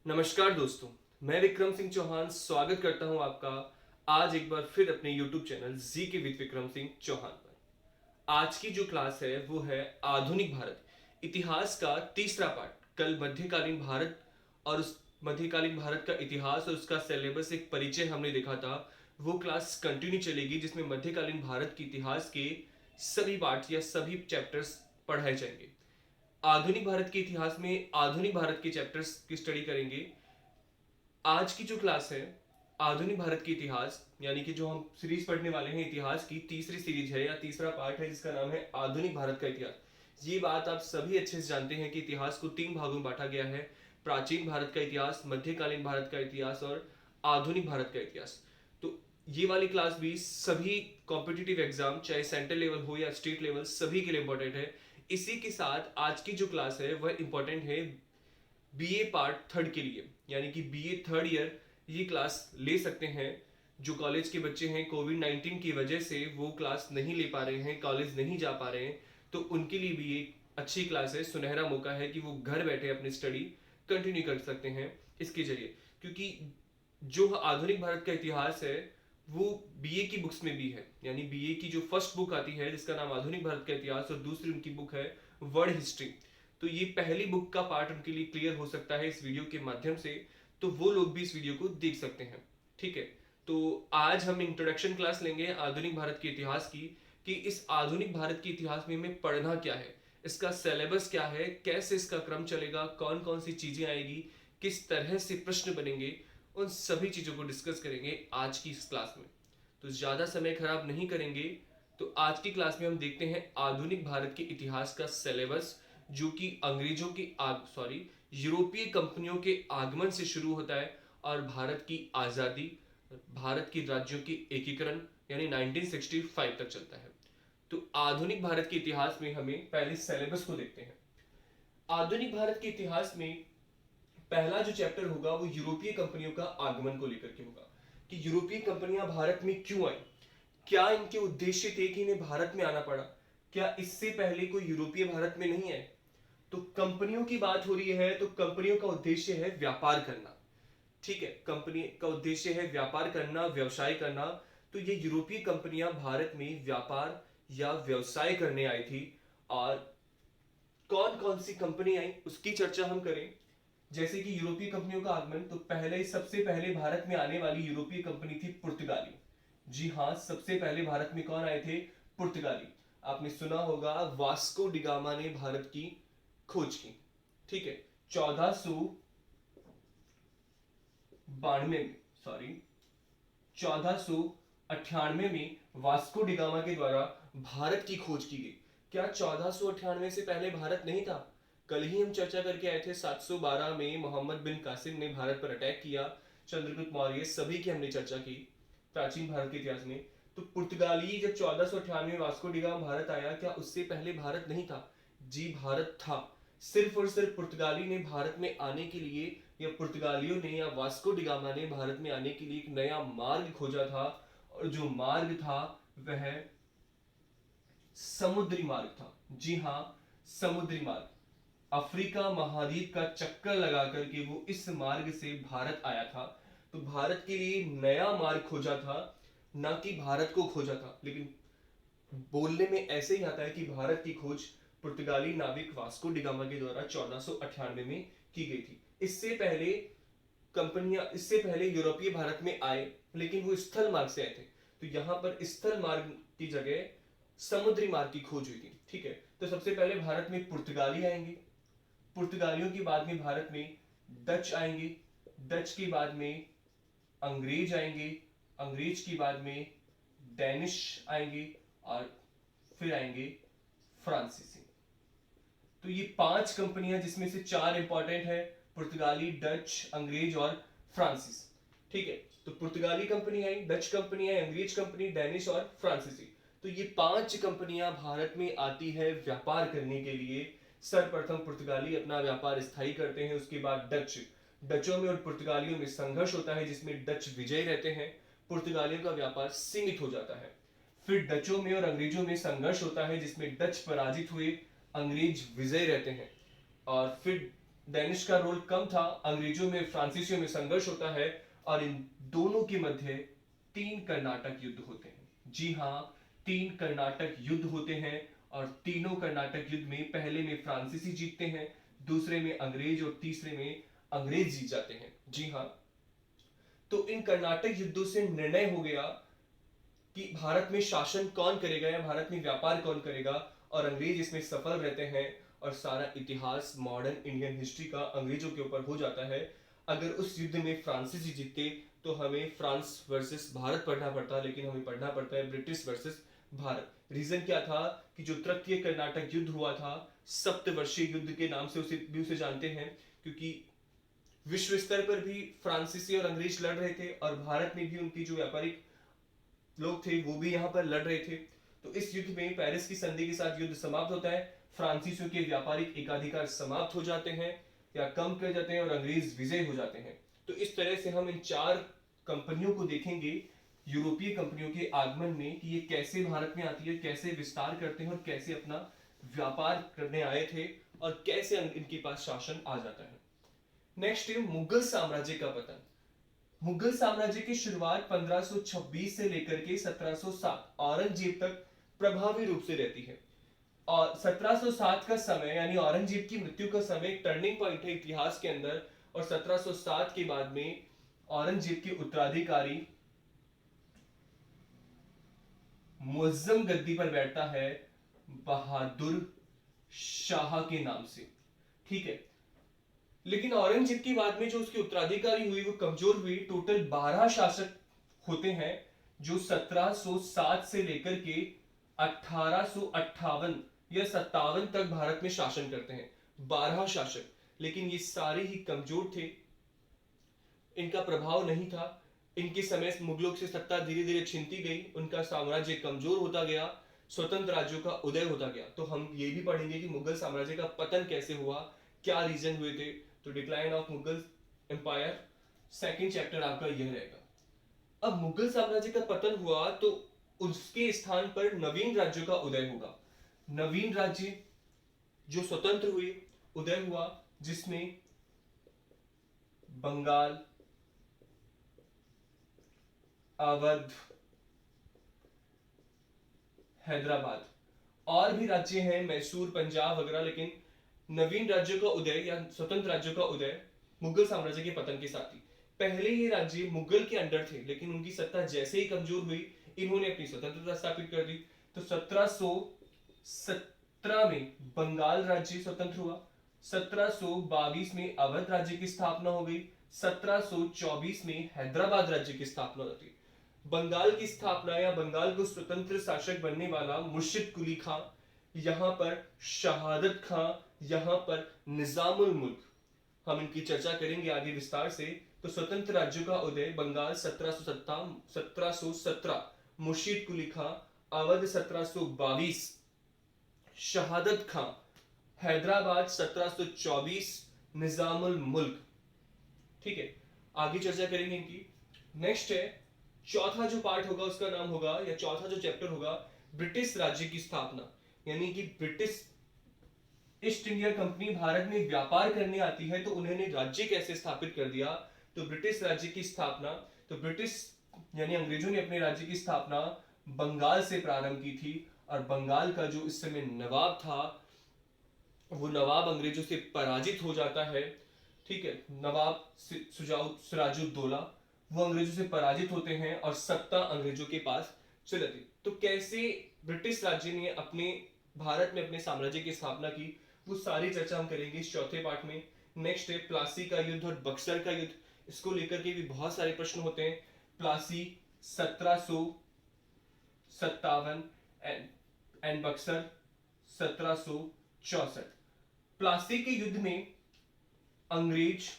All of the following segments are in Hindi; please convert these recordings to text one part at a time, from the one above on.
नमस्कार दोस्तों, मैं विक्रम सिंह चौहान स्वागत करता हूं आपका आज एक बार फिर अपने YouTube चैनल जी के विद विक्रम सिंह चौहान पर। आज की जो क्लास है वो है आधुनिक भारत इतिहास का तीसरा पार्ट। कल मध्यकालीन भारत और उस मध्यकालीन भारत का इतिहास और उसका सिलेबस एक परिचय हमने देखा था। वो क्लास कंटिन्यू चलेगी जिसमें मध्यकालीन भारत के इतिहास के सभी पार्ट या सभी चैप्टर्स पढ़ाए जाएंगे। आधुनिक भारत के इतिहास में आधुनिक भारत के चैप्टर्स की स्टडी करेंगे। आज की जो क्लास है आधुनिक भारत के इतिहास यानी कि जो हम सीरीज पढ़ने वाले हैं इतिहास की तीसरी सीरीज है या तीसरा पार्ट है जिसका नाम है आधुनिक भारत का इतिहास। ये बात आप सभी अच्छे से जानते हैं कि इतिहास को तीन भागों में बांटा गया है। प्राचीन भारत का इतिहास, मध्यकालीन भारत का इतिहास और आधुनिक भारत का इतिहास। तो ये वाली क्लास भी सभी कॉम्पिटिटिव एग्जाम चाहे सेंट्रल लेवल हो या स्टेट लेवल सभी के लिए इंपॉर्टेंट है। इसी के साथ आज की जो क्लास है वह इंपॉर्टेंट है बीए पार्ट थर्ड के लिए, यानी कि बीए थर्ड ईयर ये क्लास ले सकते हैं। जो कॉलेज के बच्चे हैं कोविड-19 की वजह से वो क्लास नहीं ले पा रहे हैं, कॉलेज नहीं जा पा रहे हैं, तो उनके लिए भी एक अच्छी क्लास है, सुनहरा मौका है कि वो घर बैठे अपनी स्टडी कंटिन्यू कर सकते हैं इसके जरिए। क्योंकि जो आधुनिक भारत का इतिहास है वो बीए की बुक्स में भी है, यानी बीए की जो फर्स्ट बुक आती है जिसका नाम आधुनिक भारत का इतिहास और दूसरी उनकी बुक है वर्ल्ड हिस्ट्री। तो ये पहली बुक का पार्ट उनके लिए क्लियर हो सकता है इस वीडियो के माध्यम से, तो वो लोग भी इस वीडियो को देख सकते हैं। ठीक है, तो आज हम इंट्रोडक्शन क्लास लेंगे आधुनिक भारत के इतिहास की कि इस आधुनिक भारत के इतिहास में हमें पढ़ना क्या है, इसका सिलेबस क्या है, कैसे इसका क्रम चलेगा, कौन कौन सी चीजें आएगी, किस तरह से प्रश्न बनेंगे, उन सभी चीजों को डिस्कस करेंगे आज की इस क्लास में। तो ज्यादा समय खराब नहीं करेंगे, तो आज की क्लास में हम देखते हैं आधुनिक भारत के इतिहास का सिलेबस जो कि अंग्रेजों की यूरोपीय कंपनियों के आगमन से शुरू होता है और भारत की आजादी, भारत के राज्यों की एकीकरण यानी 1965 तक चलता है। तो आधुनिक भारत के इतिहास में हमें पहले सिलेबस को देखते हैं। आधुनिक भारत के इतिहास में पहला जो चैप्टर होगा वो यूरोपीय कंपनियों का आगमन को लेकर के होगा कि यूरोपीय कंपनियां भारत में क्यों आई, क्या इनके उद्देश्य थे कि इन्हें भारत में आना पड़ा, क्या इससे पहले कोई यूरोपीय भारत में नहीं आए। तो कंपनियों की बात हो रही है तो कंपनियों का उद्देश्य है व्यापार करना। ठीक है, कंपनी का उद्देश्य है व्यापार करना, व्यवसाय करना। तो ये यूरोपीय कंपनियां भारत में व्यापार या व्यवसाय करने आई थी। और कौन कौन सी कंपनी आई उसकी चर्चा हम करें। जैसे कि यूरोपीय कंपनियों का आगमन, तो पहले सबसे पहले भारत में आने वाली यूरोपीय कंपनी थी पुर्तगाली। जी हाँ, सबसे पहले भारत में कौन आए थे? पुर्तगाली। आपने सुना होगा वास्को डिगामा ने भारत की खोज की। ठीक है, 1498 में वास्को डिगामा के द्वारा भारत की खोज की गई। क्या 1498 से पहले भारत नहीं था? कल ही हम चर्चा करके आए थे 712 में मोहम्मद बिन कासिम ने भारत पर अटैक किया, चंद्रगुप्त मौर्य, सभी की हमने चर्चा की प्राचीन भारत के इतिहास में। तो पुर्तगाली जब 1498 में वास्को डिगामा भारत आया, क्या उससे पहले भारत नहीं था? जी भारत था। सिर्फ और सिर्फ पुर्तगाली ने भारत में आने के लिए या पुर्तगालियों ने या वास्को डिगामा ने भारत में आने के लिए एक नया मार्ग खोजा था, और जो मार्ग था वह समुद्री मार्ग था। जी हां, समुद्री मार्ग। अफ्रीका महाद्वीप का चक्कर लगा करके वो इस मार्ग से भारत आया था। तो भारत के लिए नया मार्ग खोजा था, ना कि भारत को खोजा था। लेकिन बोलने में ऐसे ही आता है कि भारत की खोज पुर्तगाली नाविक वास्को डिगामा के द्वारा 1498 में की गई थी। इससे पहले यूरोपीय भारत में आए, लेकिन वो स्थल मार्ग से आए थे। तो यहां पर स्थल मार्ग की जगह समुद्री मार्ग की खोज हुई थी। ठीक है, तो सबसे पहले भारत में पुर्तगाली आएंगे, पुर्तगालियों के बाद में भारत में डच आएंगे, डच के बाद में अंग्रेज आएंगे, अंग्रेज के बाद में डेनिश आएंगे और फिर आएंगे फ्रांसीसी। तो ये 5 कंपनियां जिसमें से 4 इंपॉर्टेंट है, पुर्तगाली, डच, अंग्रेज और फ्रांसीस। ठीक है, तो पुर्तगाली कंपनी आई, डच कंपनी आई, अंग्रेज कंपनी, डेनिश और फ्रांसीसी। तो ये 5 कंपनियां भारत में आती है व्यापार करने के लिए। सर्वप्रथम पुर्तगाली अपना व्यापार स्थायी करते हैं, उसके बाद डचों में और पुर्तगालियों में संघर्ष होता है जिसमें डच विजयी रहते हैं, पुर्तगालियों का व्यापार सीमित हो जाता है। फिर डचों में और अंग्रेजों में संघर्ष होता है जिसमें डच पराजित हुए, अंग्रेज विजय रहते हैं। और फिर डेनिश का रोल कम था, अंग्रेजों में फ्रांसीसियों में संघर्ष होता है और इन दोनों के मध्य 3 कर्नाटक युद्ध होते हैं। जी हाँ, 3 कर्नाटक युद्ध होते हैं और तीनों कर्नाटक युद्ध में पहले में फ्रांसीसी जीतते हैं, दूसरे में अंग्रेज और तीसरे में अंग्रेज जीत जाते हैं। जी हाँ, तो इन कर्नाटक युद्धों से निर्णय हो गया कि भारत में शासन कौन करेगा या भारत में व्यापार कौन करेगा, और अंग्रेज इसमें सफल रहते हैं और सारा इतिहास मॉडर्न इंडियन हिस्ट्री का अंग्रेजों के ऊपर हो जाता है। अगर उस युद्ध में फ्रांसीसी जीतते तो हमें फ्रांस वर्सेस भारत पढ़ना पड़ता, लेकिन हमें पढ़ना पड़ता है ब्रिटिश वर्सेस भारत। रीजन क्या था कि जो तृतीय कर्नाटक युद्ध हुआ था, सप्तवर्षीय युद्ध के नाम से उसे जानते हैं, क्योंकि विश्व स्तर पर भी फ्रांसीसी और अंग्रेज लड़ रहे थे और भारत में भी उनकी जो व्यापारिक लोग थे वो भी यहाँ पर लड़ रहे थे। तो इस युद्ध में पेरिस की संधि के साथ युद्ध समाप्त होता है, फ्रांसीसियों के व्यापारिक एकाधिकार समाप्त हो जाते हैं या कम कर जाते हैं और अंग्रेज विजय हो जाते हैं। तो इस तरह से हम इन 4 कंपनियों को देखेंगे, यूरोपीय कंपनियों के आगमन में, कि ये कैसे भारत में आती है, कैसे विस्तार करते हैं और कैसे अपना व्यापार करने आए थे और कैसे इनके पास शासन आ जाता है। नेक्स्ट है मुगल साम्राज्य का पतन। मुगल साम्राज्य की शुरुआत 1526 से लेकर के 1707 औरंगजेब तक प्रभावी रूप से रहती है। और 1707 का समय यानी औरंगजेब की मृत्यु का समय एक टर्निंग पॉइंट है इतिहास के अंदर, और 1707 के बाद में औरंगजेब के उत्तराधिकारी मुअज्जम गद्दी पर बैठता है बहादुर शाह के नाम से। ठीक है, लेकिन औरंगजेब के बाद में जो उसकी उत्तराधिकारी हुई वो कमजोर हुई। टोटल 12 शासक होते हैं जो 1707 से लेकर के 1858 या 57 तक भारत में शासन करते हैं। 12 शासक, लेकिन ये सारे ही कमजोर थे, इनका प्रभाव नहीं था। इनके समय मुगलों से सत्ता धीरे धीरे छिनती गई, उनका साम्राज्य कमजोर होता गया, स्वतंत्र राज्यों का उदय होता गया। तो हम ये भी पढ़ेंगे कि मुगल साम्राज्य का पतन कैसे हुआ, क्या रीजन हुए थे। तो decline of Mughal empire second chapter आपका यह रहेगा। अब मुगल साम्राज्य का पतन हुआ तो उसके स्थान पर नवीन राज्यों का उदय होगा। नवीन राज्य जो स्वतंत्र हुए, उदय हुआ, जिसमें बंगाल, अवध, हैदराबाद, और भी राज्य हैं मैसूर, पंजाब वगैरह। लेकिन नवीन राज्यों का उदय या स्वतंत्र राज्यों का उदय मुगल साम्राज्य के पतन के साथ ही। पहले ये राज्य मुगल के अंडर थे, लेकिन उनकी सत्ता जैसे ही कमजोर हुई, इन्होंने अपनी स्वतंत्रता स्थापित कर दी। तो 1717 में बंगाल राज्य स्वतंत्र हुआ, 1722 में अवध राज्य की स्थापना हो गई, 1724 में हैदराबाद राज्य की स्थापना होती। बंगाल की स्थापना या बंगाल को स्वतंत्र शासक बनने वाला मुर्शिद कुली खां, यहां पर शहादत खां, यहां पर निजामुल मुल्क, हम इनकी चर्चा करेंगे आगे विस्तार से। तो स्वतंत्र राज्यों का उदय बंगाल 1717, मुर्शिद कुली खां, अवध 1722, शहादत खां, हैदराबाद 1724, निजामुल मुल्क। ठीक है, आगे चर्चा करेंगे इनकी। नेक्स्ट है चौथा जो पार्ट होगा उसका नाम होगा, या चौथा जो चैप्टर होगा, ब्रिटिश राज्य की स्थापना। यानी कि British east India company Bharat में व्यापार करने आती है तो उन्होंने राज्य कैसे स्थापित कर दिया। तो ब्रिटिश राज्य की स्थापना, तो ब्रिटिश यानी अंग्रेजों ने अपने राज्य की स्थापना बंगाल से प्रारंभ की थी, और बंगाल का जो इस समय नवाब था वो नवाब अंग्रेजों से पराजित हो जाता है। ठीक है, नवाब सिराजुद्दौला वो अंग्रेजों से पराजित होते हैं और सत्ता अंग्रेजों के पास चली जाती। तो कैसे ब्रिटिश राज्य ने अपने भारत में अपने साम्राज्य की स्थापना की, वो सारी चर्चा हम करेंगे इस चौथे पार्ट में। नेक्स्ट है प्लासी का युद्ध और बक्सर का युद्ध, इसको लेकर के भी बहुत सारे प्रश्न होते हैं। प्लासी 1757 एंड बक्सर 1764। प्लासी के युद्ध में अंग्रेज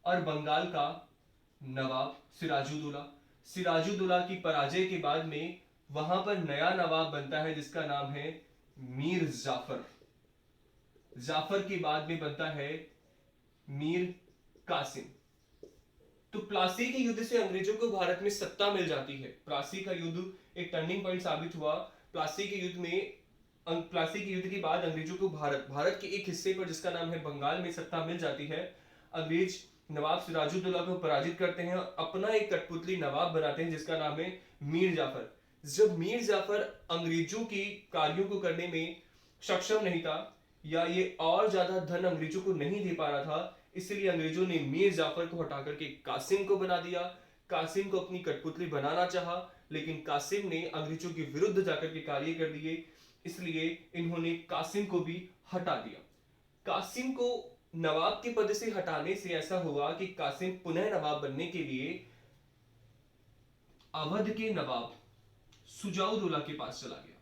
और बंगाल का नवाब सिराजुद्दौला की पराजय के बाद में वहां पर नया नवाब बनता है जिसका नाम है मीर जाफर के बाद में बनता है मीर कासिम। तो प्लासी के युद्ध से अंग्रेजों को भारत में सत्ता मिल जाती है। प्लासी का युद्ध एक टर्निंग पॉइंट साबित हुआ। प्लासी के युद्ध में प्लासी के युद्ध के बाद अंग्रेजों को भारत के एक हिस्से पर जिसका नाम है बंगाल में सत्ता मिल जाती है। अंग्रेज नवाब सिराजुद्दौला को पराजित करते हैं और अपना एक कठपुतली नवाब बनाते हैं जिसका नाम है मीर जाफर। जब मीर जाफर अंग्रेजों की कार्यों को करने में सक्षम नहीं था या ये और ज्यादा धन अंग्रेजों को नहीं दे पा रहा था, इसलिए अंग्रेजों ने मीर जाफर को हटा करके कासिम को बना दिया। कासिम को अपनी कठपुतली बनाना चाहा, लेकिन कासिम ने अंग्रेजों के विरुद्ध जाकर के कार्य कर दिए, इसलिए इन्होंने कासिम को भी हटा दिया। कासिम को नवाब के पद से हटाने से ऐसा हुआ कि कासिम पुनः नवाब बनने के लिए अवध के नवाब सुजाउदौला के पास चला गया।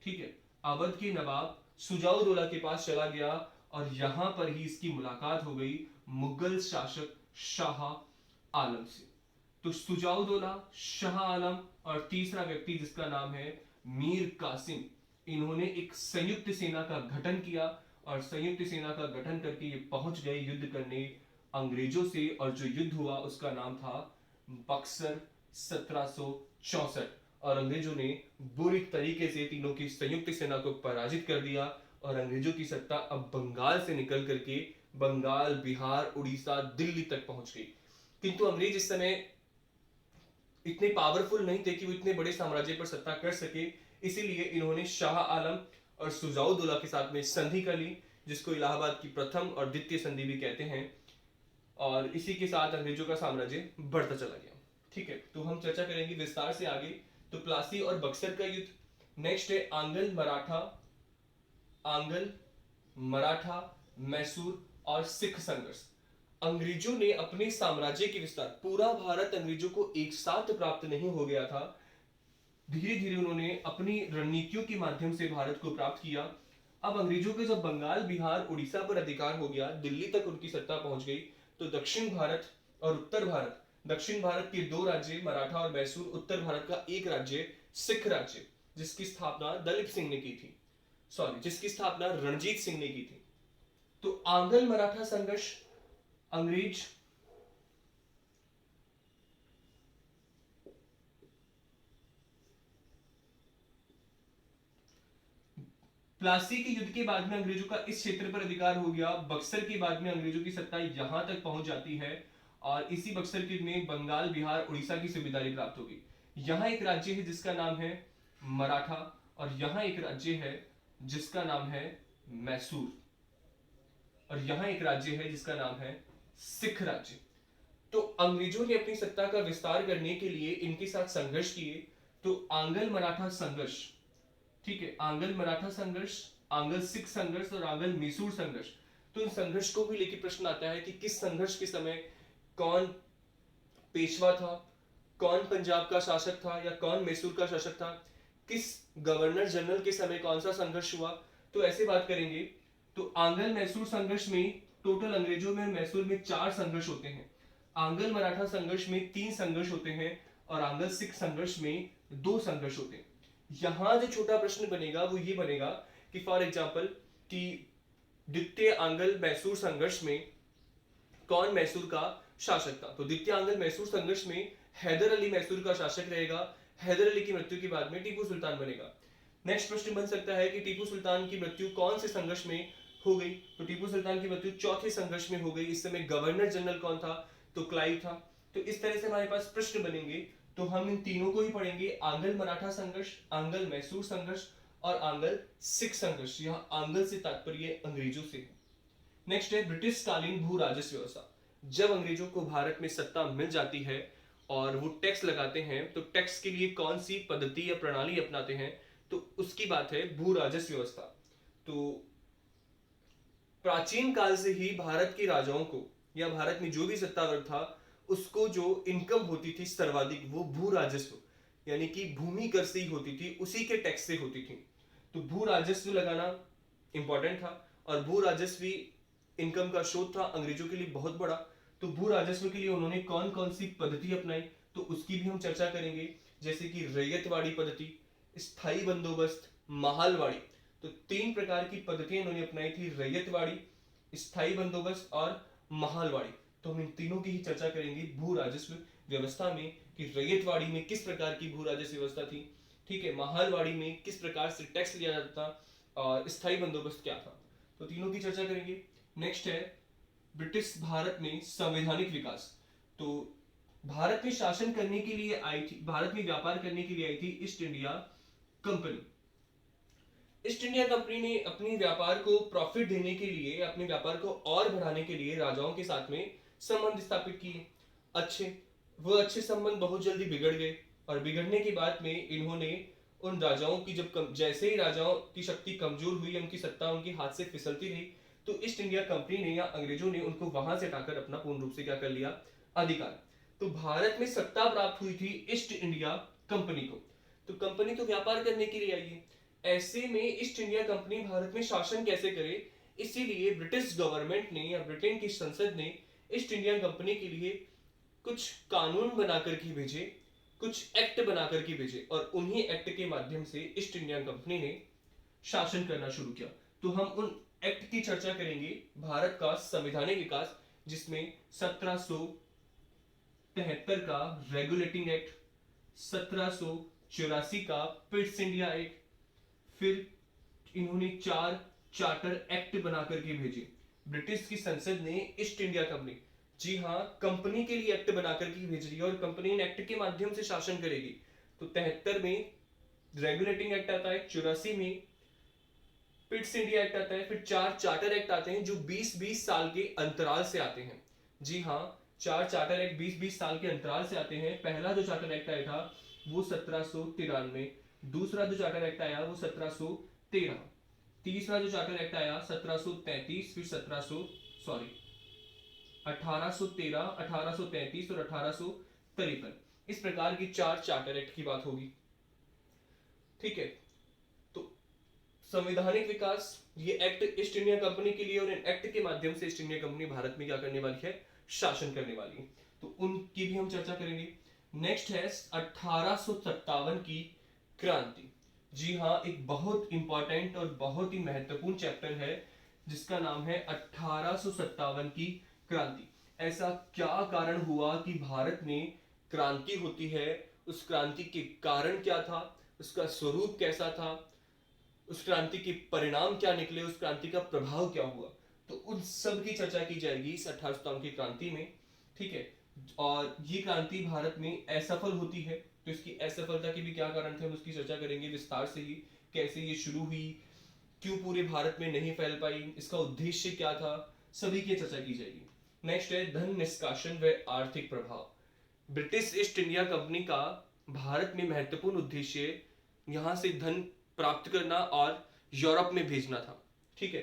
ठीक है, अवध के नवाब सुजाउदौला के पास चला गया और यहां पर ही इसकी मुलाकात हो गई मुगल शासक शाह आलम से। तो सुजाउदौला, शाह आलम और तीसरा व्यक्ति जिसका नाम है मीर कासिम, इन्होंने एक संयुक्त सेना का गठन किया और संयुक्त सेना का गठन करके ये पहुंच गए युद्ध करने अंग्रेजों से, और जो युद्ध हुआ उसका नाम था बक्सर 1764। और अंग्रेजों ने बुरी तरीके से तीनों की संयुक्त सेना को पराजित कर दिया और अंग्रेजों की सत्ता अब बंगाल से निकल करके बंगाल, बिहार, उड़ीसा, दिल्ली तक पहुंच गई। किंतु अंग्रेज इस समय इतने पावरफुल नहीं थे कि वो इतने बड़े साम्राज्य पर सत्ता कर सके, इसीलिए इन्होंने शाह आलम और सुजाउदौला के साथ में संधि कर ली, जिसको इलाहाबाद की प्रथम और द्वितीय संधि भी कहते हैं। और इसी के साथ अंग्रेजों का साम्राज्य बढ़ता चला गया। ठीक है, तो हम चर्चा करेंगे विस्तार से आगे। तो प्लासी और बक्सर का युद्ध, नेक्स्ट है आंग्ल मराठा, मैसूर और सिख संघर्ष। अंग्रेजों ने अपने साम्राज्य के विस्तार, पूरा भारत अंग्रेजों को एक साथ प्राप्त नहीं हो गया था, धीरे धीरे उन्होंने अपनी रणनीतियों के माध्यम से भारत को प्राप्त किया। अब अंग्रेजों के जब बंगाल, बिहार, उड़ीसा पर अधिकार हो गया, दिल्ली तक उनकी सत्ता पहुंच गई, तो दक्षिण भारत और उत्तर भारत, दक्षिण भारत के दो राज्य मराठा और मैसूर, उत्तर भारत का एक राज्य सिख राज्य, जिसकी स्थापना दलीप सिंह ने की थी, जिसकी स्थापना रणजीत सिंह ने की थी। तो आंग्ल मराठा संघर्ष, अंग्रेज प्लासी के युद्ध के बाद में अंग्रेजों का इस क्षेत्र पर अधिकार हो गया। बक्सर के बाद में अंग्रेजों की सत्ता यहां तक पहुंच जाती है और इसी बक्सर के में बंगाल, बिहार, उड़ीसा की सुबेदारी प्राप्त होगी। यहां एक राज्य है जिसका नाम है मराठा और यहां एक राज्य है जिसका नाम है मैसूर और यहां एक राज्य है जिसका नाम है सिख राज्य। तो अंग्रेजों ने अपनी सत्ता का विस्तार करने के लिए इनके साथ संघर्ष किए। तो आंग्ल मराठा संघर्ष, ठीक है, आंग्ल मराठा संघर्ष, आंग्ल सिख संघर्ष और आंग्ल मैसूर संघर्ष। तो इन संघर्ष को भी लेकर प्रश्न आता है कि किस संघर्ष के समय कौन पेशवा था, कौन पंजाब का शासक था या कौन मैसूर का शासक था, किस गवर्नर जनरल के समय कौन सा संघर्ष हुआ। तो ऐसे बात करेंगे तो आंग्ल मैसूर संघर्ष में टोटल अंग्रेजों में मैसूर में 4 संघर्ष होते हैं, आंग्ल मराठा संघर्ष में 3 संघर्ष होते हैं और आंग्ल सिख संघर्ष में 2 संघर्ष होते हैं। यहां जो छोटा प्रश्न बनेगा वो ये बनेगा कि फॉर एग्जांपल कि द्वितीय आंग्ल मैसूर संघर्ष में कौन मैसूर का शासक था। तो द्वितीय आंग्ल मैसूर संघर्ष में हैदर अली मैसूर का शासक रहेगा। हैदर अली की मृत्यु के बाद में टीपू सुल्तान बनेगा। नेक्स्ट प्रश्न बन सकता है कि टीपू सुल्तान की मृत्यु कौन से संघर्ष में हो गई। तो टीपू सुल्तान की मृत्यु चौथे संघर्ष में हो गई। इस समय गवर्नर जनरल कौन था, तो क्लाइव था। तो इस तरह से हमारे पास प्रश्न बनेंगे। तो हम इन तीनों को ही पढ़ेंगे, आंग्ल मराठा संघर्ष, आंग्ल मैसूर संघर्ष और आंग्ल सिख संघर्ष। यहाँ आंग्ल से तात्पर्य अंग्रेजों से है। नेक्स्ट है ब्रिटिश कालीन भू राजस्व व्यवस्था। जब अंग्रेजों को भारत में सत्ता मिल जाती है और वो टैक्स लगाते हैं, तो टैक्स के लिए कौन सी पद्धति या प्रणाली अपनाते हैं, तो उसकी बात है भू राजस्व व्यवस्था। तो प्राचीन काल से ही भारत के राजाओं को या भारत में जो भी सत्तावर था उसको जो इनकम होती थी सर्वाधिक, वो भू राजस्व यानी कि भूमि कर से ही होती थी, उसी के टैक्स से होती थी। तो भू राजस्व लगाना इंपॉर्टेंट था और भू राजस्व इनकम का स्रोत था अंग्रेजों के लिए बहुत बड़ा। तो भू राजस्व के लिए उन्होंने कौन कौन सी पद्धति अपनाई, तो उसकी भी हम चर्चा करेंगे, जैसे कि रैयतवाड़ी पद्धति, स्थायी बंदोबस्त, महालवाड़ी। तो 3 प्रकार की पद्धतियां इन्होंने अपनाई थी, रैयतवाड़ी, स्थायी बंदोबस्त और महालवाड़ी। तो हम इन तीनों की ही चर्चा करेंगे भू राजस्व व्यवस्था में कि रैयतवाड़ी में किस प्रकार की भू राजस्व व्यवस्था थी, ठीक है, महालवाड़ी में किस प्रकार से टैक्स लिया जाता था और स्थायी बंदोबस्त क्या था, तो तीनों की चर्चा करेंगे। नेक्स्ट है ब्रिटिश भारत में संवैधानिक विकास। तो भारत में शासन करने के लिए आई थी, भारत में व्यापार करने के लिए आई थी east India company. East India company ने अपने व्यापार को प्रॉफिट देने के लिए, अपने व्यापार को और बढ़ाने के लिए राजाओं के साथ में संबंध स्थापित किए। वो अच्छे संबंध बहुत जल्दी बिगड़ गए और बिगड़ने के बाद में इन्होंने उन राजाओं की जैसे ही राजाओं की शक्ति कमजोर हुई, उनकी सत्ता उनके हाथ से फिसलती रही, तो ईस्ट इंडिया कंपनी ने या अंग्रेजों ने उनको वहां से हटाकर अपना पूर्ण रूप से क्या कर लिया, अधिकार। तो भारत में सत्ता प्राप्त हुई थी ईस्ट इंडिया कंपनी को। तो कंपनी तो व्यापार करने के लिए आई है, ऐसे में ईस्ट इंडिया कंपनी भारत में शासन कैसे करे, इसीलिए ब्रिटिश गवर्नमेंट ने या ब्रिटेन की संसद ने ईस्ट इंडिया कंपनी के लिए कुछ कानून बनाकर के भेजे, कुछ एक्ट बनाकर के भेजे, और उन्हीं एक्ट के माध्यम से ईस्ट इंडिया कंपनी ने शासन करना शुरू किया। तो हम उन एक्ट की चर्चा करेंगे। भारत का संवैधानिक विकास, जिसमें 1773 का रेगुलेटिंग एक्ट, 1784 का पिट्स इंडिया एक्ट, फिर इन्होंने 4 चार्टर एक्ट बनाकर के भेजे। ब्रिटिश की संसद ने ईस्ट इंडिया कंपनी, जी हाँ, कंपनी के लिए एक्ट बनाकर के भेज रही है और कंपनी इन एक्ट के माध्यम से शासन करेगी। तो 73 में रेगुलेटिंग एक्ट आता है, 84 में पिट्स इंडिया एक्ट आता है, फिर 4 चार्टर एक्ट आते हैं जो 20-20 साल के अंतराल से आते हैं। जी हाँ, 4 चार्टर एक्ट 20-20 साल के अंतराल से आते हैं। पहला जो चार्टर एक्ट आया था वो 1793, दूसरा जो चार्टर एक्ट आया वो 1713, तीसरा जो चार्टर एक्ट आया 1733, फिर 1813, 1833 और 1853। इस प्रकार की 4 चार्टर एक्ट की बात होगी। ठीक है, तो संवैधानिक विकास, ये एक्ट ईस्ट इंडिया कंपनी के लिए, और इन एक्ट के माध्यम से ईस्ट इंडिया कंपनी भारत में क्या करने वाली है, शासन करने वाली है। तो उनकी भी हम चर्चा करेंगे। नेक्स्ट है 1857 की क्रांति। जी हाँ, एक बहुत इंपॉर्टेंट और बहुत ही महत्वपूर्ण चैप्टर है जिसका नाम है 1857 की क्रांति। ऐसा क्या कारण हुआ कि भारत में क्रांति होती है, उस क्रांति के कारण क्या था, उसका स्वरूप कैसा था, उस क्रांति के परिणाम क्या निकले, उस क्रांति का प्रभाव क्या हुआ, तो उन सब की चर्चा की जाएगी इस 1857 की क्रांति में। ठीक है, और ये क्रांति भारत में असफल होती है, तो इसकी असफलता के भी क्या कारण थे हम उसकी चर्चा करेंगे विस्तार से ही। कैसे ये शुरू हुई, क्यों पूरे भारत में नहीं फैल पाई, इसका उद्देश्य क्या था, सभी की चर्चा की जाएगी। नेक्स्ट है धन निष्कासन व आर्थिक प्रभाव। ब्रिटिश ईस्ट इंडिया कंपनी का भारत में महत्वपूर्ण उद्देश्य यहां से धन प्राप्त करना और यूरोप में भेजना था। ठीक है,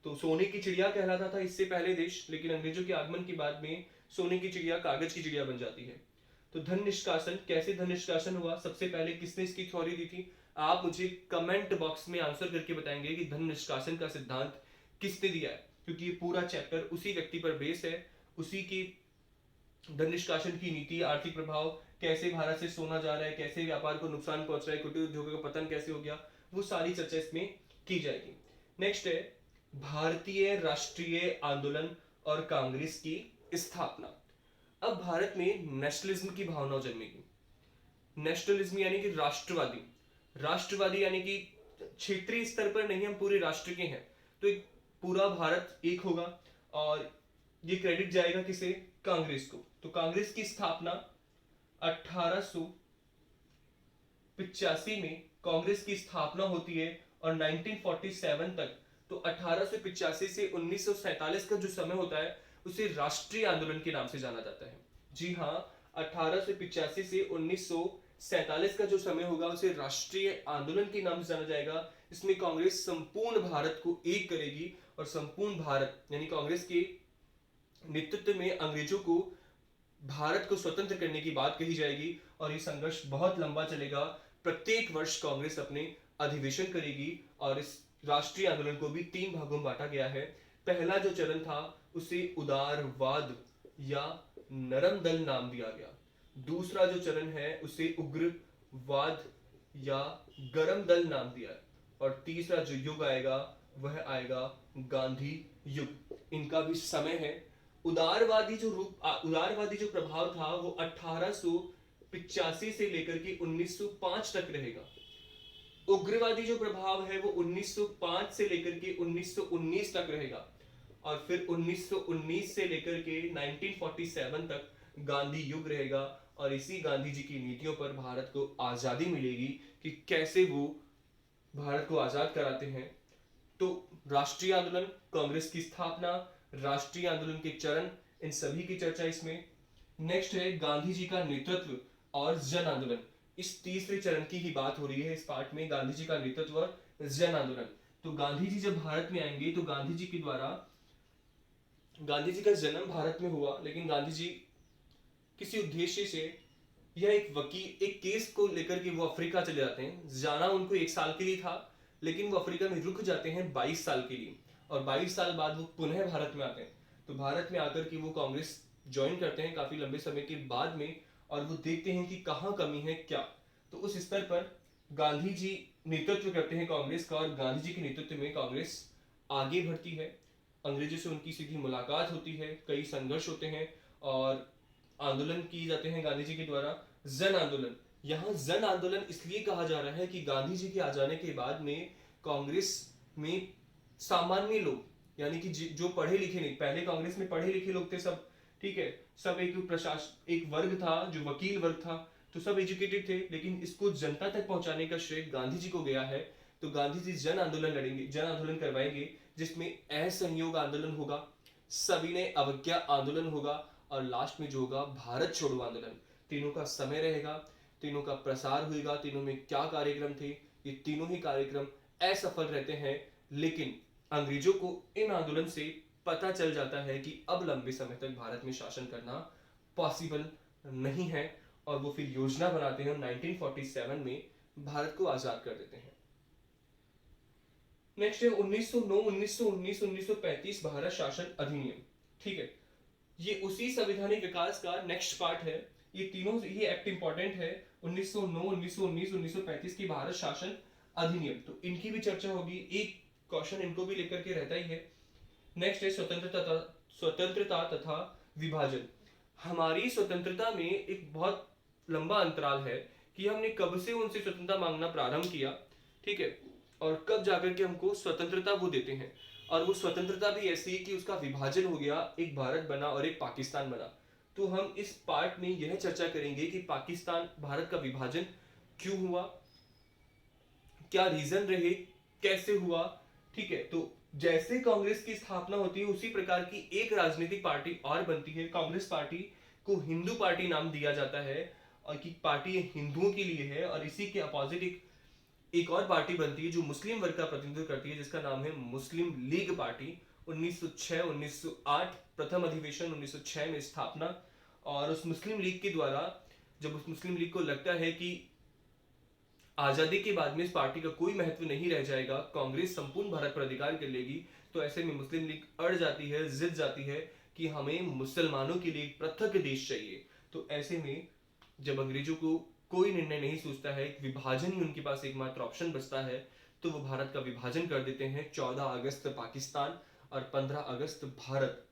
तो सोने की चिड़िया कहलाता था इससे पहले देश, लेकिन अंग्रेजों के आगमन के बाद में सोने की चिड़िया कागज की चिड़िया बन जाती है। तो धन निष्कासन, कैसे धन निष्कासन हुआ, सबसे पहले किसने इसकी थ्योरी दी थी, आप मुझे कमेंट बॉक्स में आंसर करके बताएंगे कि धन निष्कासन का सिद्धांत किसने दिया है, क्योंकि ये पूरा चैप्टर उसी व्यक्ति पर बेस है, उसी की धन निष्कासन की नीति, आर्थिक प्रभाव, कैसे भारत से सोना जा रहा है, कैसे व्यापार को नुकसान पहुंच रहा है, कुटीर उद्योगों का पतन कैसे हो गया, वो सारी चर्चा इसमें की जाएगी। नेक्स्ट है भारतीय राष्ट्रीय आंदोलन और कांग्रेस की स्थापना। अब भारत में नेशनलिज्म की भावना जन्मेगी। नेशनलिज्म यानी कि राष्ट्रवादी, राष्ट्रवादी यानी कि क्षेत्रीय स्तर पर नहीं, हम पूरे राष्ट्र के हैं, तो एक पूरा भारत एक होगा, और ये क्रेडिट जाएगा किसे, कांग्रेस को। तो कांग्रेस की स्थापना 1885 में कांग्रेस की स्थापना होती है, और 1947 तक, तो 1885 से 1947 का जो समय होता है उसे राष्ट्रीय आंदोलन के नाम से जाना जाता है। जी हाँ, 1885 से 1947 का जो समय होगा उसे राष्ट्रीय आंदोलन के नाम से जाना जाएगा। इसमें कांग्रेस संपूर्ण भारत को एक करेगी, और संपूर्ण भारत यानी कांग्रेस के नेतृत्व में अंग्रेजों को भारत को स्वतंत्र करने की बात कही जाएगी, और ये संघर्ष बहुत लंबा चलेगा। प्रत्येक वर्ष कांग्रेस अपने अधिवेशन करेगी, और इस राष्ट्रीय आंदोलन को भी 3 भागों में बांटा गया है। पहला जो चरण था उसे उदारवाद या नरम दल नाम दिया गया। दूसरा जो चरण है उसे उग्रवाद या गरम दल नाम दिया है, और तीसरा जो युग आएगा वह आएगा गांधी युग। इनका भी समय है। उदारवादी जो प्रभाव था वो 1885 से लेकर के 1905 तक रहेगा। उग्रवादी जो प्रभाव है वो 1905 से लेकर के 1919 तक रहेगा, और फिर 1919 से लेकर के 1947 तक गांधी युग रहेगा, और इसी गांधी जी की नीतियों पर भारत को आजादी मिलेगी कि कैसे वो भारत को आजाद कराते हैं। तो राष्ट्रीय आंदोलन, कांग्रेस की स्थापना, राष्ट्रीय आंदोलन के चरण, इन सभी की चर्चा इसमें। नेक्स्ट है गांधी जी का नेतृत्व और जन आंदोलन। इस तीसरे चरण की ही बात हो रही है इस पार्ट में, गांधी जी का नेतृत्व और जन आंदोलन। तो गांधी जी जब भारत में आएंगे तो गांधी जी के द्वारा, गांधी जी का जन्म भारत में हुआ, लेकिन गांधी जी किसी उद्देश्य से यह एक केस को लेकर के वो अफ्रीका चले जाते हैं। जाना उनको 1 साल के लिए था, लेकिन वो अफ्रीका में रुक जाते हैं 22 साल के लिए, और 22 साल बाद वो पुनः भारत में आते हैं। तो भारत में आकर के वो कांग्रेस ज्वाइन करते हैं काफी लंबे समय के बाद में, और वो देखते हैं कि कहाँ कमी है क्या। तो उस स्तर पर गांधी जी नेतृत्व करते हैं कांग्रेस का, और गांधी जी के नेतृत्व में कांग्रेस आगे बढ़ती है। अंग्रेजों से उनकी सीधी मुलाकात होती है, कई संघर्ष होते हैं और आंदोलन किए जाते हैं गांधी जी के द्वारा। जन आंदोलन, यहाँ जन आंदोलन इसलिए कहा जा रहा है कि गांधी जी के आ जाने के बाद में कांग्रेस में सामान्य लोग, यानी कि जो पढ़े लिखे नहीं, पहले कांग्रेस में पढ़े लिखे लोग थे सब, ठीक है, सब एक वर्ग था जो वकील वर्ग था, तो सब एजुकेटेड थे, लेकिन इसको जनता तक पहुंचाने का श्रेय गांधी जी को गया है। तो गांधी जी जन आंदोलन लड़ेंगे, जन आंदोलन करवाएंगे, जिसमें असहयोग आंदोलन होगा, सविनय अवज्ञा आंदोलन होगा, और लास्ट में जो होगा भारत छोड़ो आंदोलन। तीनों का समय रहेगा, तीनों का प्रसार होगा, तीनों में क्या कार्यक्रम थे, ये तीनों ही कार्यक्रम असफल रहते हैं। लेकिन अंग्रेजों को इन आंदोलन से पता चल जाता है कि अब लंबे समय तक भारत में शासन करना पॉसिबल नहीं है, और वो फिर योजना बनाते हैं और 1947 में भारत को आजाद कर देते हैं। नेक्स्ट है 1909, 1919, 1935 भारत शासन अधिनियम। ठीक है, ये उसी संवैधानिक विकास का नेक्स्ट पार्ट है। ये तीनों ही एक्ट इंपॉर्टेंट है, 1909, 1919, 1935 की भारत शासन अधिनियम, तो इनकी भी चर्चा होगी, एक क्वेश्चन इनको भी लेकर के रहता ही है। नेक्स्ट है स्वतंत्रता तथा विभाजन। हमारी स्वतंत्रता में एक बहुत लंबा अंतराल है कि हमने कब से उनसे स्वतंत्रता मांगना प्रारंभ किया, ठीक है, और कब जाकर के हमको स्वतंत्रता वो देते हैं। और वो स्वतंत्रता भी ऐसी है कि उसका विभाजन हो गया, एक भारत बना और एक पाकिस्तान बना। तो हम इस पार्ट में यह चर्चा करेंगे कि पाकिस्तान भारत का विभाजन क्यों हुआ, क्या रीजन रहे, कैसे हुआ, ठीक है। तो जैसे कांग्रेस की स्थापना होती है उसी प्रकार की एक राजनीतिक पार्टी और बनती है। कांग्रेस पार्टी को हिंदू पार्टी नाम दिया जाता है, और की पार्टी हिंदुओं के लिए है, और इसी के अपोजिट एक और पार्टी बनती है जो मुस्लिम वर्ग का प्रतिनिधित्व करती है, जिसका नाम है मुस्लिम लीग पार्टी। 1906, 1908 प्रथम अधिवेशन, 1906 में स्थापना। और उस मुस्लिम लीग के द्वारा जब उस मुस्लिम लीग को लगता है कि आजादी के बाद में इस पार्टी का कोई महत्व नहीं रह जाएगा, कांग्रेस संपूर्ण भारत पर अधिकार कर लेगी, तो ऐसे में मुस्लिम लीग अड़ जाती है, जिद जाती है कि हमें मुसलमानों के लिए एक पृथक देश चाहिए। तो ऐसे में जब अंग्रेजों को कोई निर्णय नहीं सोचता है, विभाजन ही उनके पास एकमात्र ऑप्शन बचता है, तो वो भारत का विभाजन कर देते हैं। 14 अगस्त पाकिस्तान और 15 अगस्त भारत।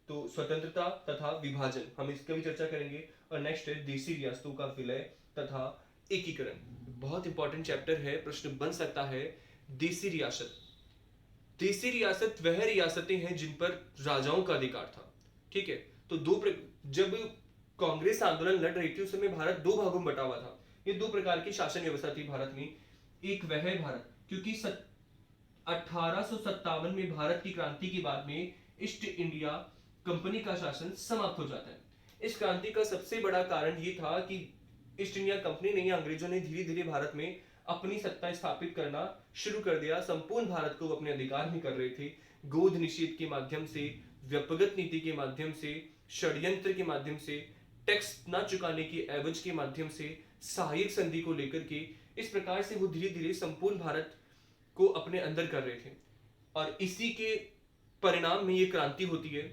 तो स्वतंत्रता तथा विभाजन, हम इसका भी चर्चा करेंगे। और नेक्स्ट है देशी रियासतों का विलय तथा एकीकरण। बहुत इंपॉर्टेंट चैप्टर है, प्रश्न बन सकता है। देशी रियासत, देशी रियासत वह रियासतें हैं जिन पर राजाओं का अधिकार था, ठीक है। तो जब कांग्रेस आंदोलन लड़ रही थी उस समय भारत दो भागों में बटा हुआ था। ये दो प्रकार की शासन व्यवस्था थी भारत में। एक वह भारत, क्योंकि 1857 में भारत की क्रांति के बाद में ईस्ट इंडिया कंपनी का शासन समाप्त हो जाता है। इस क्रांति का सबसे बड़ा कारण ये था कि ईस्ट इंडिया कंपनी नहीं, अंग्रेजों ने धीरे धीरे भारत में अपनी सत्ता स्थापित करना शुरू कर दिया। संपूर्ण भारत को अपने अधिकार में कर रहे थे, गोद निषेध के माध्यम से, व्यक्तिगत नीति के माध्यम से, षड्यंत्र के माध्यम से, टैक्स न चुकाने की एवज के माध्यम से, सहायक संधि को लेकर के, इस प्रकार से वो धीरे धीरे संपूर्ण भारत को अपने अंदर कर रहे थे। और इसी के परिणाम में ये क्रांति होती है।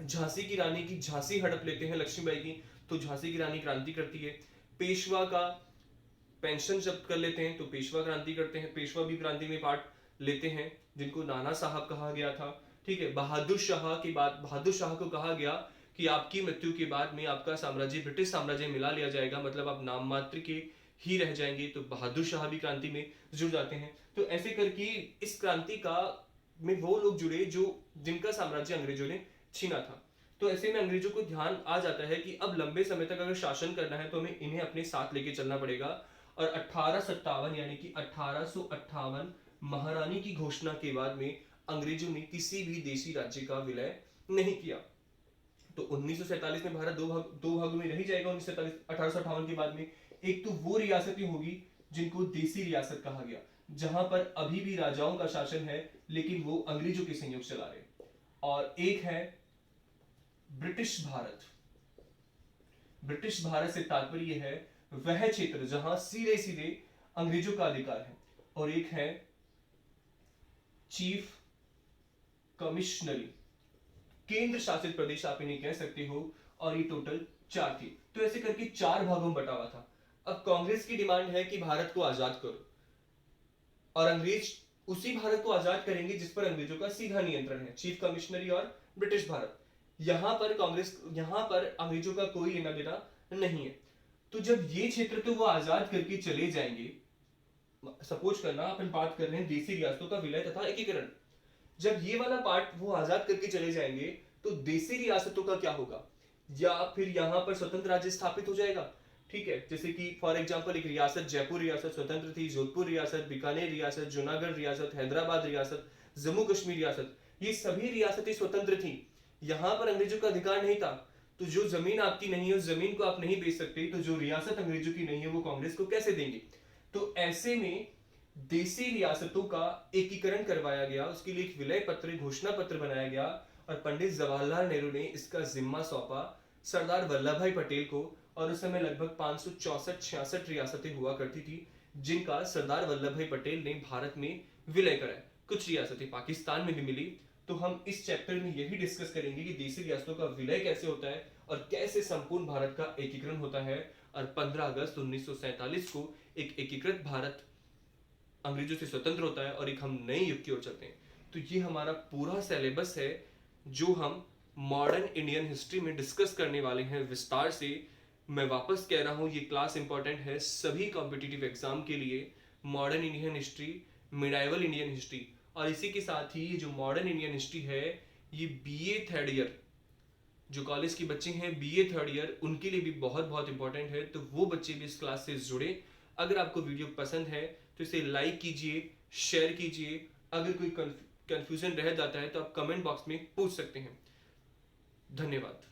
झांसी की रानी की झांसी हड़प लेते हैं लक्ष्मीबाई की, तो झांसी की रानी क्रांति करती है। पेशवा का पेंशन जब्त कर लेते हैं, तो पेशवा क्रांति करते हैं, पेशवा भी क्रांति में पार्ट लेते हैं, जिनको नाना साहब कहा गया था, ठीक है। बहादुर शाह के बाद बहादुर शाह को कहा गया कि आपकी मृत्यु के बाद में आपका साम्राज्य ब्रिटिश साम्राज्य मिला लिया जाएगा, मतलब आप नाम मात्र के ही रह जाएंगे, तो बहादुर शाह भी क्रांति में जुड़ जाते हैं। तो ऐसे करके इस क्रांति का में वो लोग जुड़े जो जिनका साम्राज्य अंग्रेजों ने छीना था। तो ऐसे में अंग्रेजों को ध्यान आ जाता है कि अब लंबे समय तक अगर शासन करना है तो हमें इन्हें अपने साथ लेके चलना पड़ेगा। और 1857 यानी कि 1858 महारानी की घोषणा के बाद में अंग्रेजों ने किसी भी देशी राज्य का विलय नहीं किया। तो 1947 में भारत दो भागों में रह जाएगा। 1858 के बाद में एक तो वो रियासतें होगी जिनको देसी रियासत कहा गया, जहां पर अभी भी राजाओं का शासन है लेकिन वो अंग्रेजों के संयोग चला रहे, और एक है ब्रिटिश भारत। ब्रिटिश भारत से तात्पर्य है वह क्षेत्र जहां सीधे सीधे अंग्रेजों का अधिकार है, और एक है चीफ कमिश्नरी, केंद्र शासित प्रदेश आप इन्हें कह सकते हो। और ये टोटल 4 थी। तो ऐसे करके 4 भागों में बटा हुआ था। अब कांग्रेस की डिमांड है कि भारत को आजाद करो, और अंग्रेज उसी भारत को आजाद करेंगे जिस पर अंग्रेजों का सीधा नियंत्रण है, चीफ कमिश्नरी और ब्रिटिश भारत। यहां पर अंग्रेजों का कोई लेना देना नहीं है। तो जब ये क्षेत्र तो वो आजाद करके चले जाएंगे, सपोज करना अपन बात कर रहे हैं देसी रियासतों का विलय तथा एकीकरण, जब ये वाला पार्ट वो आजाद करके चले जाएंगे तो देसी रियासतों का क्या होगा, या फिर यहां पर स्वतंत्र राज्य स्थापित हो जाएगा। ठीक है, जैसे कि फॉर एग्जांपल एक रियासत जयपुर रियासत स्वतंत्र थी, जोधपुर रियासत, बीकानेर रियासत, जूनागढ़ रियासत, हैदराबाद रियासत, जम्मू कश्मीर रियासत, ये सभी रियासतें स्वतंत्र थी। यहां पर अंग्रेजों का अधिकार नहीं था। तो जो जमीन आपकी नहीं है उस जमीन को आप नहीं बेच सकते, तो जो रियासत अंग्रेजों की नहीं है वो कांग्रेस को कैसे देंगे। तो ऐसे में देसी रियासतों का एकीकरण करवाया गया, उसके लिए एक विलय पत्र, घोषणा पत्र बनाया गया, और पंडित जवाहरलाल नेहरू ने इसका जिम्मा सौंपा सरदार वल्लभ भाई पटेल को। और उस समय लगभग 564-66 रियासतें हुआ करती थी जिनका सरदार वल्लभ भाई पटेल ने भारत में विलय कराया। कुछ रियासतें पाकिस्तान में भी मिली। तो हम इस चैप्टर में यही डिस्कस करेंगे कि देसी रियासतों का विलय कैसे होता है और कैसे संपूर्ण भारत का एकीकरण होता है, और 15 अगस्त 1947 को एक एकीकृत भारत अंग्रेजों से स्वतंत्र होता है और एक हम नए युग की ओर चलते हैं। तो ये हमारा पूरा सिलेबस है जो हम मॉडर्न इंडियन हिस्ट्री में डिस्कस करने वाले हैं विस्तार से। मैं वापस कह रहा हूँ, ये क्लास इंपॉर्टेंट है सभी कॉम्पिटिटिव एग्जाम के लिए। Modern Indian history, medieval Indian history, और इसी के साथ ही जो मॉडर्न इंडियन हिस्ट्री है ये बीए थर्ड ईयर, जो कॉलेज के बच्चे हैं बीए थर्ड ईयर, उनके लिए भी बहुत बहुत इंपॉर्टेंट है। तो वो बच्चे भी इस क्लास से जुड़े। अगर आपको वीडियो पसंद है तो इसे लाइक कीजिए, शेयर कीजिए। अगर कोई कंफ्यूजन रह जाता है तो आप कमेंट बॉक्स में पूछ सकते हैं। धन्यवाद।